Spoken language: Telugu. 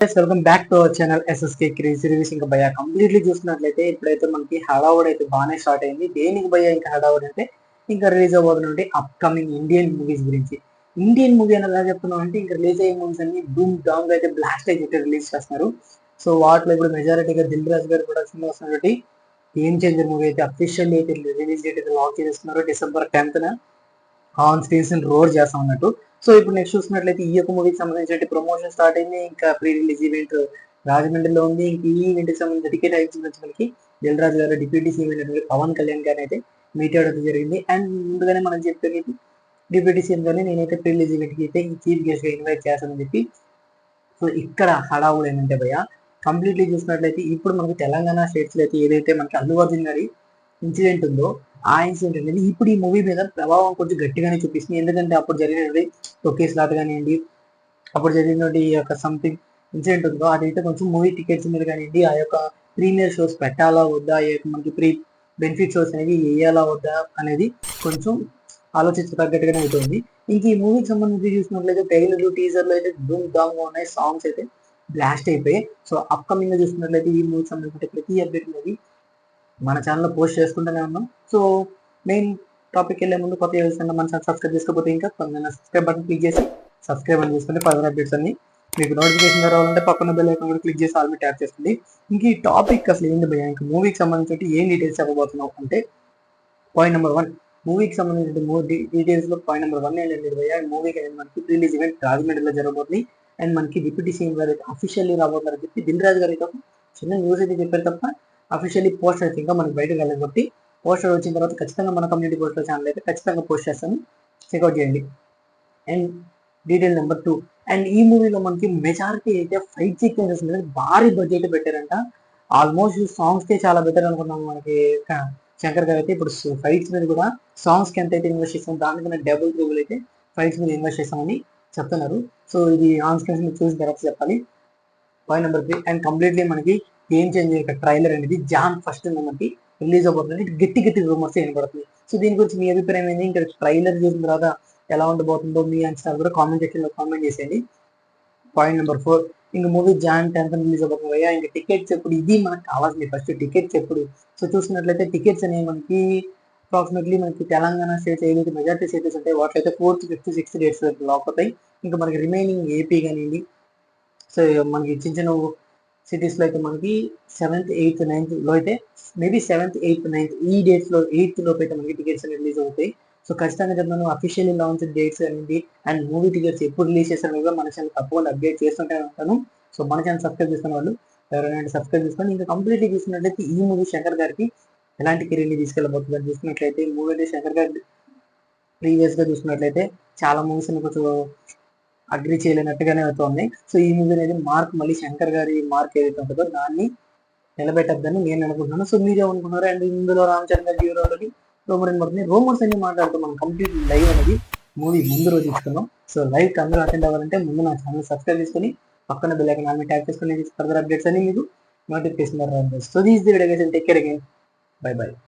Welcome back to our channel SSK crazy reviews. ఇంకా భయ్యా కంప్లీట్లీ చూసినట్లయితే ఇప్పుడైతే మనకి హడావుడ్ అయితే బాగానే స్టార్ట్ అయింది. దేనికి భయ్యా ఇంకా హడావుడ్ అంటే ఇంకా రిలీజ్ అవ్వబోతున్నటువంటి అప్కమింగ్ ఇండియన్ మూవీస్ గురించి. ఇండియన్ మూవీ అని ఎలా చెప్తున్నాం అంటే ఇంకా రిలీజ్ అయ్యే మూవీస్ అన్ని ధూమ్ ధామ్ అయితే బ్లాస్ట్ అయితే రిలీజ్ చేస్తున్నారు. సో వాటిలో ఇప్పుడు మెజారిటీగా దిల్ రాజు గారు ప్రొడక్షన్ లో వస్తున్నటువంటి గేమ్ చేంజర్ మూవీ అయితే అఫీషియల్ అయితే రిలీజ్ డేట్ అయితే లాక్ చేస్తున్నారు. December 10th on screens road చేస్తా ఉన్నట్టు. సో ఇప్పుడు నెక్స్ట్ చూసినట్లయితే ఈ యొక్క మూవీకి సంబంధించిన ప్రమోషన్ స్టార్ట్ అయింది. ఇంకా ప్రీ రిలీజ్ ఈవెంట్ రాజమండ్రిలో ఉంది. ఇంక ఈ ఈవెంట్ కి సంబంధించిన టికెట్ అయితే మనకి దిల్ రాజు గారు డిప్యూటీ సీఎం అయినటువంటి పవన్ కళ్యాణ్ గారిని అయితే మీట్ అవ్వడం జరిగింది. అండ్ ముందుగానే మనం చెప్పేది డిప్యూటీ సీఎం గారిని నేనైతే ప్రీ రిలీజ్ ఈవెంట్ కి అయితే చీఫ్ గెస్ట్ గా ఇన్వైట్ చేస్తానని చెప్పి. సో ఇక్కడ హడావుడు ఏంటంటే భయ్య కంప్లీట్లీ చూసినట్లయితే ఇప్పుడు మనకి తెలంగాణ స్టేట్స్ లో అయితే ఏదైతే మనకి అల్లు అర్జున్ గారి ఇన్సిడెంట్ ఉందో ఆ ఇన్సిడెంట్ అనేది ఇప్పుడు ఈ మూవీ మీద ప్రభావం కొంచెం గట్టిగానే చూపిస్తుంది. ఎందుకంటే అప్పుడు జరిగినది టొకేస్ లాట్ కానివ్వండి, అప్పుడు జరిగినటువంటి ఈ యొక్క సంథింగ్ ఇన్సిడెంట్ ఉందో అదైతే కొంచెం మూవీ టికెట్స్ మీద కానివ్వండి, ఆ యొక్క ప్రీమియర్ షోస్ పెట్టాలా వద్దా, మనకి ప్రీ బెనిఫిట్ షోస్ అనేవి వేయాలా వద్దా అనేది కొంచెం ఆలోచించదగ్గట్టుగానే అవుతుంది. ఇంక ఈ మూవీకి సంబంధించి చూసినట్లయితే ట్రైలర్లు టీజర్లు అయితే ధూమ్ ధామ్ గా ఉన్నాయి. సాంగ్స్ అయితే బ్లాస్ట్ అయిపోయాయి. సో అప్కమింగ్ గా చూసినట్లయితే ఈ మూవీకి సంబంధించిన ప్రతి అప్డేట్ అనేది మన ఛానల్లో పోస్ట్ చేసుకుంటూనే ఉన్నాం. సో మెయిన్ టాపిక్ వెళ్ళే ముందు కొత్త విషయంలో మన ఛానల్ సబ్స్క్రైబ్ చేసుకోకపోతే ఇంకా సబ్స్క్రైబ్ బటన్ క్లిక్ చేసి సబ్స్క్రైబ్ అని చేసుకుంటే ఫర్దర్ అప్డేట్స్ అన్ని మీకు నోటిఫికేషన్ రావాలంటే పక్కన బెల్ ఐకాన్ కూడా క్లిక్ చేసి ఆల్ ట్యాప్ చేస్తుంది. ఇంక ఈ టాపిక్ అసలు ఏంటి భయ్యా, ఇంకా మూవీకి సంబంధించి ఏం డీటెయిల్స్ చెప్పబోతున్నాం అంటే పాయింట్ నెంబర్ 1 మూవీకి సంబంధించిన డీటెయిల్స్ లో పాయింట్ నెంబర్ 1 ఏంటంటే భయ్యా మూవీకి అనేది మనకి రిలీజ్ ఈవెంట్ రాజమండ్రిలో జరగబోతుంది. అండ్ మనకి డిప్యూటీ సీఎం గారు అయితే అఫీషియల్లీ రాబోతున్నారని చెప్పి దిల్ రాజు గారు అయితే చిన్న న్యూస్ అయితే చెప్పారు తప్ప అఫీషియల్లీ పోస్టర్ అయితే ఇంకా మనకి బయటకు వెళ్ళదు. కాబట్టి పోస్టర్ వచ్చిన తర్వాత ఖచ్చితంగా మన కమ్యూనిటీ పోస్టర్ ఛానల్ అయితే ఖచ్చితంగా పోస్ట్ చేస్తాను, చెక్అవుట్ చేయండి. అండ్ డీటెయిల్ నెంబర్ 2 అండ్ ఈ మూవీలో మనకి మెజారిటీ అయితే ఫైట్ సీక్వెన్సెస్ మీద భారీ బడ్జెట్ పెట్టారంట. ఆల్మోస్ట్ సాంగ్స్ కే చాలా బెటర్ అనుకున్నాం మనకి శంకర్ గారు అయితే. ఇప్పుడు ఫైట్స్ మీద కూడా సాంగ్స్ కి ఎంత అయితే ఇన్వెస్ట్ చేస్తాం దానికన్నా డబుల్ ట్రిబుల్ అయితే ఫైట్స్ మీద ఇన్వెస్ట్ చేస్తామని చెప్తున్నారు. సో ఇది ఆన్ స్క్రీన్స్ మీద చూసిన తర్వాత చెప్పాలి. పాయింట్ నెంబర్ 3 అండ్ కంప్లీట్లీ మనకి గేమ్ చేంజర్ ట్రైలర్ అనేది జాన్ 1st మనకి రిలీజ్ అవబోతుంది. గట్టి గట్టి రూమర్స్ వినపడుతుంది. సో దీని గురించి మీ అభిప్రాయం ఏంటి? ఇంకా ట్రైలర్ చూసిన తర్వాత ఎలా ఉండబోతుందో మీ అంచనా కూడా కామెంట్ సెక్షన్ లో కామెంట్ చేసేయండి. పాయింట్ నెంబర్ 4 ఇంక మూవీ జాన్ 10th రిలీజ్ అవబోతుంది అయ్యా. ఇంకా టికెట్స్ ఎప్పుడు, ఇది మనకు కావాల్సింది ఫస్ట్ టికెట్స్ ఎప్పుడు. సో చూసినట్లయితే టికెట్స్ అనేవి మనకి అప్రాక్సిమేట్లీ మనకి తెలంగాణ స్టేట్స్ ఏదైతే మెజారిటీ స్టేట్స్ ఉంటాయి వాటిలో 4th, 5th, 6th dates lock అవుతాయి. ఇంకా మనకి రిమైనింగ్ ఏపీ కానివ్వండి, సో మనకి చిన్న చిన్న సిటీస్ లో అయితే మనకి 7th, 8th, 9th లో అయితే మేబీ 7th, 8th, 9th ఈ డేట్స్ లో 8th లోపు అయితే మనకి టికెట్స్ అనేది రిలీజ్ అవుతాయి. సో ఖచ్చితంగా చెప్తాను అఫీషియల్లీ లాంచ్ డేట్స్ అనేది అండ్ మూవీ టికెట్స్ ఎప్పుడు రిలీజ్ చేస్తారో కూడా మన ఛానల్ తప్పకుండా అప్డేట్ చేస్తుంటే ఉంటాను. సో మన ఛానల్ సబ్స్క్రైబ్ చేసుకున్న వాళ్ళు ఎవరైనా సబ్స్క్రైబ్ చేసుకొని ఇంకా కంప్లీట్లీ చూసినట్లయితే ఈ మూవీ శంకర్ గారికి ఎలాంటి కెరీర్ని తీసుకెళ్ళబోతుంది అని చూసినట్లయితే మూవీ అంటే శంకర్ గారి ప్రీవియస్ గా చూసినట్లయితే చాలా మూవీస్ కొంచెం అగ్రి చేయలేనట్టుగానే అవుతుంది. సో ఈ మూవీ అనేది మళ్ళీ శంకర్ గారి మార్క్ ఏదైతే ఉంటుందో దాన్ని నిలబెట్టద్దని నేను అనుకుంటున్నాను. సో మీరు ఏమనుకున్నారు? అండ్ ఇందులో రామ్ చరణ్ గారి హీరోలకి రూమర్స్ అన్ని మాట్లాడుతూ మనం కంప్లీట్ లైవ్ అనేది మూవీ ముందు రోజు ఇస్తున్నాం. సో లైవ్ అందరూ అటెండ్ అవ్వాలంటే ముందు నా ఛానల్ సబ్స్క్రైబ్ చేసుకుని పక్కన బెల్ ఐకాన్ ఆన్ ట్యాప్ చేసుకుని ఫర్దర్ అప్డేట్స్ అన్ని మీకు నోటిఫికేషన్ రావాలి. So these the video guys, take care again, by by.